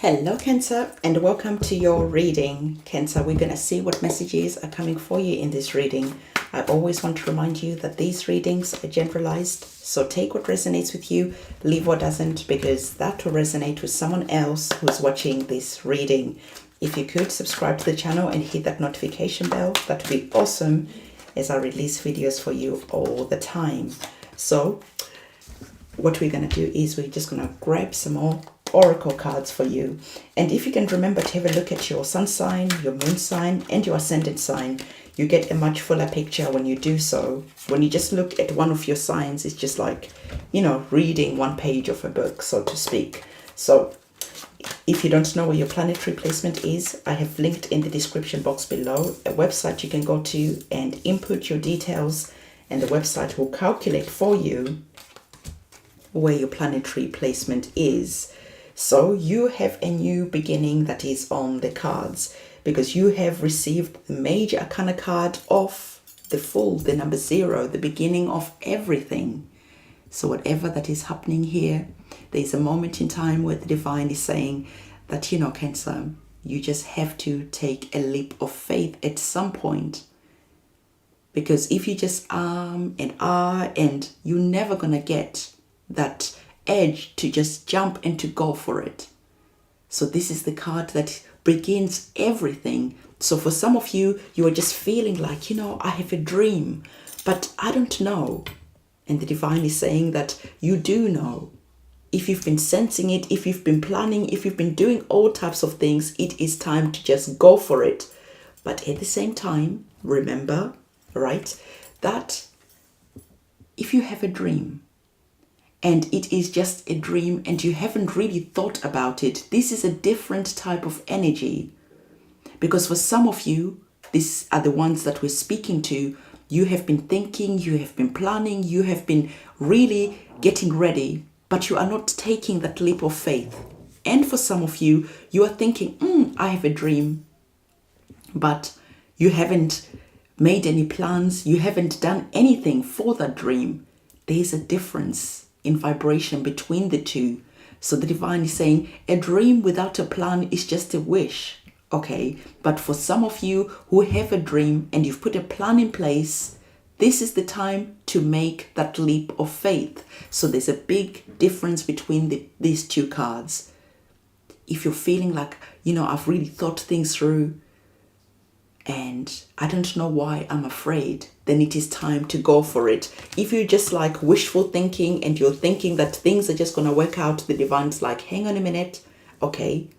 Hello Cancer, and welcome to your reading. Cancer, we're going to see what messages are coming for you in this reading. I always want to remind you that these readings are generalized, so take what resonates with you, leave what doesn't, because that will resonate with someone else who's watching this reading. If you could subscribe to the channel and hit that notification bell, that would be awesome, as I release videos for you all the time. So what we're going to do is we're just going to grab some more oracle cards for you, and if you can remember to have a look at your sun sign, your moon sign, and your ascendant sign, you get a much fuller picture when you do so. When you just look at one of your signs, it's just like, you know, reading one page of a book, so to speak. So if you don't know where your planetary placement is, I have linked in the description box below a website you can go to and input your details, and the website will calculate for you where your planetary placement is. So you have a new beginning that is on the cards, because you have received the major arcana card of the Fool, the number 0, the beginning of everything. So whatever that is happening here, there's a moment in time where the divine is saying that, you know, Cancer, you just have to take a leap of faith at some point. Because if you just and you're never gonna get that edge to just jump and to go for it. So this is the card that begins everything. So for some of you, you are just feeling like, you know, I have a dream, but I don't know. And the divine is saying that you do know. If you've been sensing it, if you've been planning, if you've been doing all types of things, it is time to just go for it. But at the same time, remember, right, that if you have a dream, and it is just a dream and you haven't really thought about it, this is a different type of energy. Because for some of you, these are the ones that we're speaking to, you have been thinking, you have been planning, you have been really getting ready, but you are not taking that leap of faith. And for some of you, you are thinking, I have a dream, but you haven't made any plans, you haven't done anything for that dream. There's a difference in vibration between the two. So the divine is saying a dream without a plan is just a wish, okay? But for some of you who have a dream and you've put a plan in place, this is the time to make that leap of faith. So there's a big difference between these two cards. If you're feeling like, you know, I've really thought things through and I don't know why I'm afraid, then it is time to go for it. If you're just like wishful thinking and you're thinking that things are just going to work out, the divine's like, hang on a minute, okay,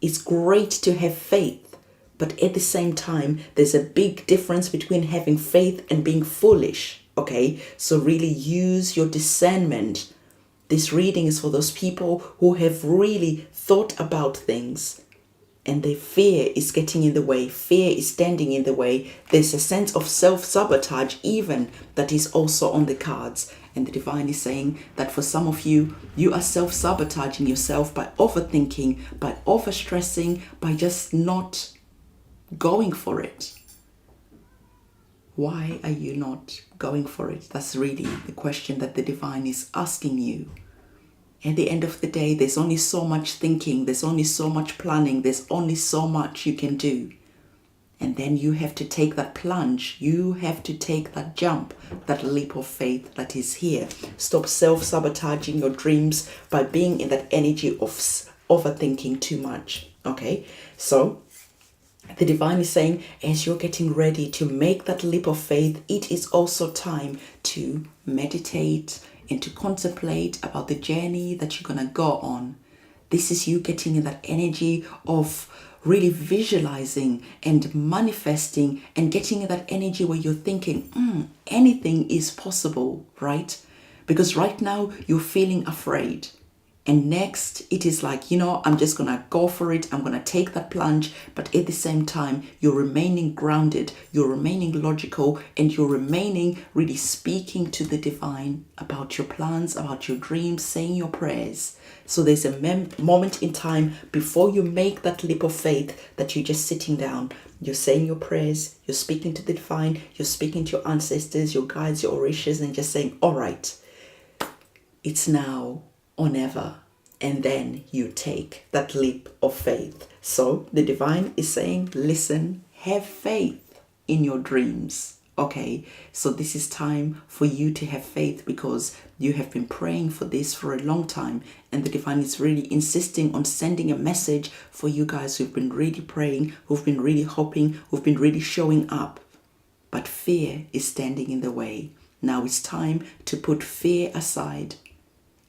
it's great to have faith, but at the same time, there's a big difference between having faith and being foolish, okay? So really use your discernment. This reading is for those people who have really thought about things, and their fear is getting in the way, fear is standing in the way. There's a sense of self-sabotage even that is also on the cards. And the divine is saying that for some of you, you are self-sabotaging yourself by overthinking, by overstressing, by just not going for it. Why are you not going for it? That's really the question that the divine is asking you. At the end of the day, there's only so much thinking, there's only so much planning, there's only so much you can do. And then you have to take that plunge, you have to take that jump, that leap of faith that is here. Stop self-sabotaging your dreams by being in that energy of overthinking too much, okay? So the divine is saying, as you're getting ready to make that leap of faith, it is also time to meditate and to contemplate about the journey that you're going to go on. This is you getting in that energy of really visualizing and manifesting and getting in that energy where you're thinking, anything is possible, right? Because right now you're feeling afraid. And next, it is like, you know, I'm just going to go for it. I'm going to take that plunge. But at the same time, you're remaining grounded. You're remaining logical. And you're remaining really speaking to the divine about your plans, about your dreams, saying your prayers. So there's a moment in time before you make that leap of faith that you're just sitting down. You're saying your prayers. You're speaking to the divine. You're speaking to your ancestors, your guides, your orishas, and just saying, all right, it's now or never. and then you take that leap of faith. So the divine is saying, listen, have faith in your dreams. Okay, so this is time for you to have faith because you have been praying for this for a long time, and the divine is really insisting on sending a message for you guys who've been really praying, who've been really hoping, who've been really showing up. But fear is standing in the way. Now it's time to put fear aside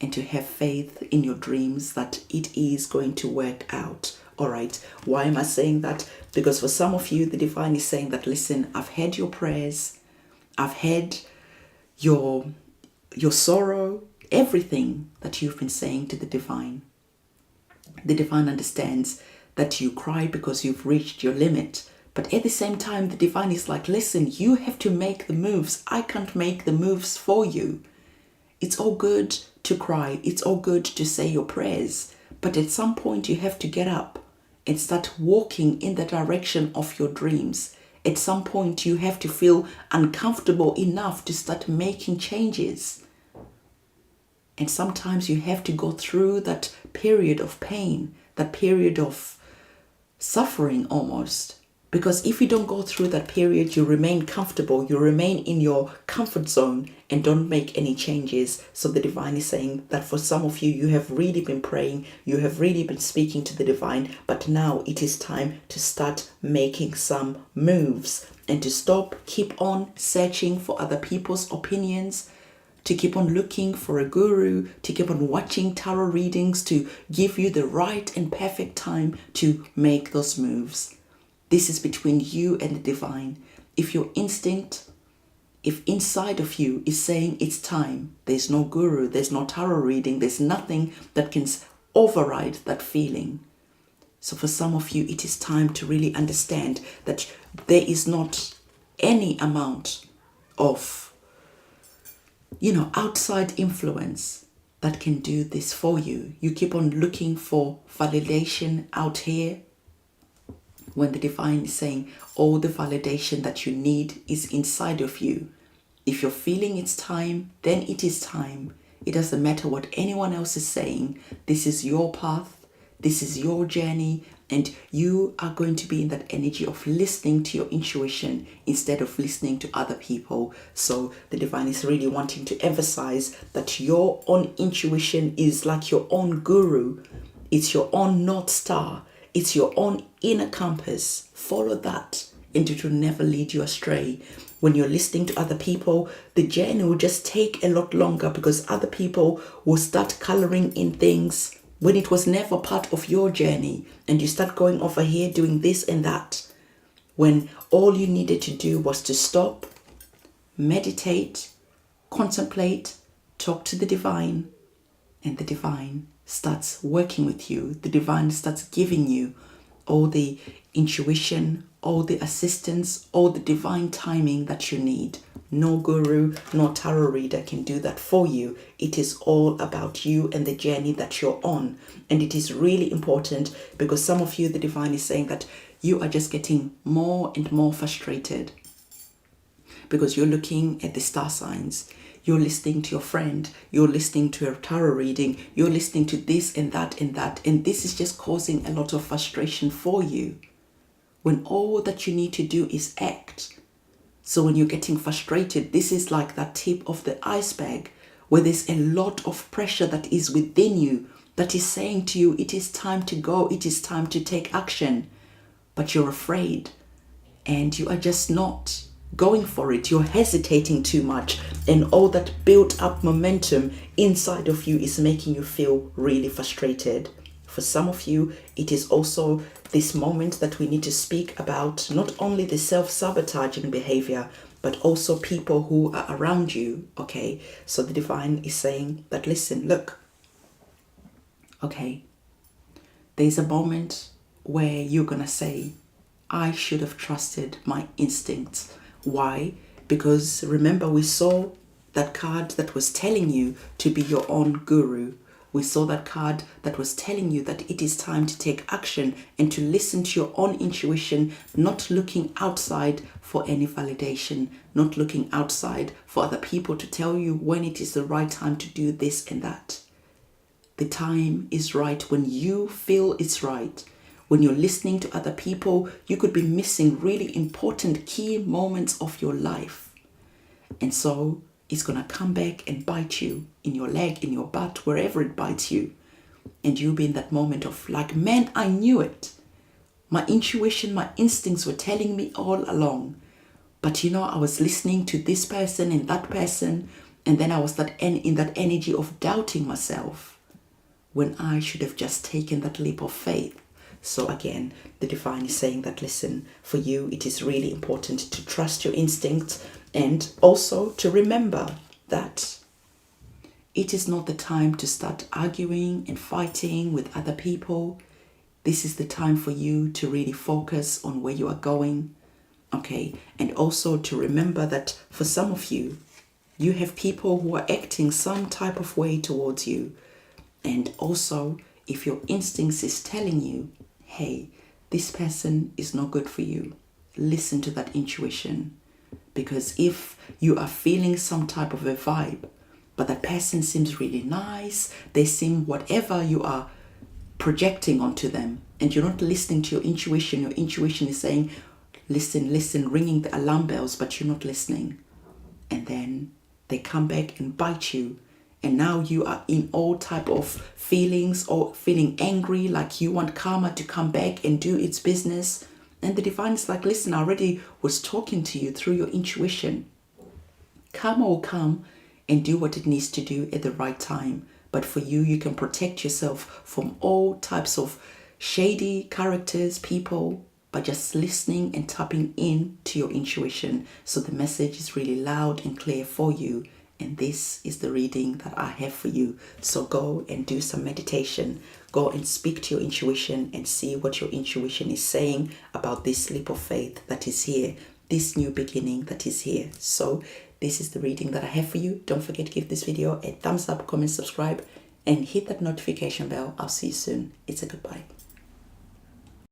and to have faith in your dreams that it is going to work out. All right, why am I saying that? Because for some of you, the divine is saying that, listen, I've heard your prayers, I've heard your sorrow, everything that you've been saying to the divine. The divine understands that you cry because you've reached your limit. But at the same time, the divine is like, listen, you have to make the moves. I can't make the moves for you. It's all good to cry. It's all good to say your prayers. But at some point, you have to get up and start walking in the direction of your dreams. At some point, you have to feel uncomfortable enough to start making changes. And sometimes you have to go through that period of pain, that period of suffering almost. Because if you don't go through that period, you remain comfortable, you remain in your comfort zone and don't make any changes. So the divine is saying that for some of you, you have really been praying, you have really been speaking to the divine, but now it is time to start making some moves and to stop, keep on searching for other people's opinions, to keep on looking for a guru, to keep on watching tarot readings, to give you the right and perfect time to make those moves. This is between you and the divine. If your instinct, if inside of you is saying it's time, there's no guru, there's no tarot reading, there's nothing that can override that feeling. So for some of you, it is time to really understand that there is not any amount of, outside influence that can do this for you. You keep on looking for validation out here, when the divine is saying all the validation that you need is inside of you. If you're feeling it's time, then it is time. It doesn't matter what anyone else is saying. This is your path. This is your journey. And you are going to be in that energy of listening to your intuition instead of listening to other people. So the divine is really wanting to emphasize that your own intuition is like your own guru. It's your own North Star. It's your own inner compass. Follow that and it will never lead you astray. When you're listening to other people, the journey will just take a lot longer because other people will start coloring in things when it was never part of your journey, and you start going over here doing this and that, when all you needed to do was to stop, meditate, contemplate, talk to the divine, and the divine starts working with you. The divine starts giving you all the intuition, all the assistance, all the divine timing that you need. No guru, no tarot reader can do that for you. It is all about you and the journey that you're on. And it is really important because some of you, the divine is saying that you are just getting more and more frustrated because you're looking at the star signs. You're listening to your friend, you're listening to a tarot reading, you're listening to this and that and that, and this is just causing a lot of frustration for you when all that you need to do is act. So when you're getting frustrated, this is like that tip of the iceberg where there's a lot of pressure that is within you that is saying to you, it is time to go, it is time to take action, but you're afraid and you are just not going for it. You're hesitating too much, and all that built up momentum inside of you is making you feel really frustrated. For some of you, it is also this moment that we need to speak about not only the self-sabotaging behavior, but also people who are around you. Okay, so the divine is saying that, listen, look, okay, there's a moment where you're gonna say, I should have trusted my instincts. Why? Because remember, we saw that card that was telling you to be your own guru. We saw that card that was telling you that it is time to take action and to listen to your own intuition, not looking outside for any validation, not looking outside for other people to tell you when it is the right time to do this and that. the time is right when you feel it's right. When you're listening to other people, you could be missing really important key moments of your life. And so it's going to come back and bite you in your leg, in your butt, wherever it bites you. And you'll be in that moment of like, man, I knew it. My intuition, my instincts were telling me all along. But I was listening to this person and that person. And then I was in that energy of doubting myself when I should have just taken that leap of faith. So again, the divine is saying that, listen, for you, it is really important to trust your instincts and also to remember that it is not the time to start arguing and fighting with other people. This is the time for you to really focus on where you are going. Okay. And also to remember that for some of you, you have people who are acting some type of way towards you. And also, if your instincts is telling you, hey, this person is not good for you, listen to that intuition. Because if you are feeling some type of a vibe, but that person seems really nice, they seem whatever you are projecting onto them, and you're not listening to your intuition is saying, listen, ringing the alarm bells, but you're not listening. And then they come back and bite you. And now you are in all type of feelings or feeling angry, like you want karma to come back and do its business. And the divine is like, listen, I already was talking to you through your intuition. Karma will come and do what it needs to do at the right time. But for you, you can protect yourself from all types of shady characters, people, by just listening and tapping in to your intuition. So the message is really loud and clear for you. And this is the reading that I have for you. So go and do some meditation. Go and speak to your intuition and see what your intuition is saying about this leap of faith that is here, this new beginning that is here. So this is the reading that I have for you. Don't forget to give this video a thumbs up, comment, subscribe, and hit that notification bell. I'll see you soon. It's a goodbye.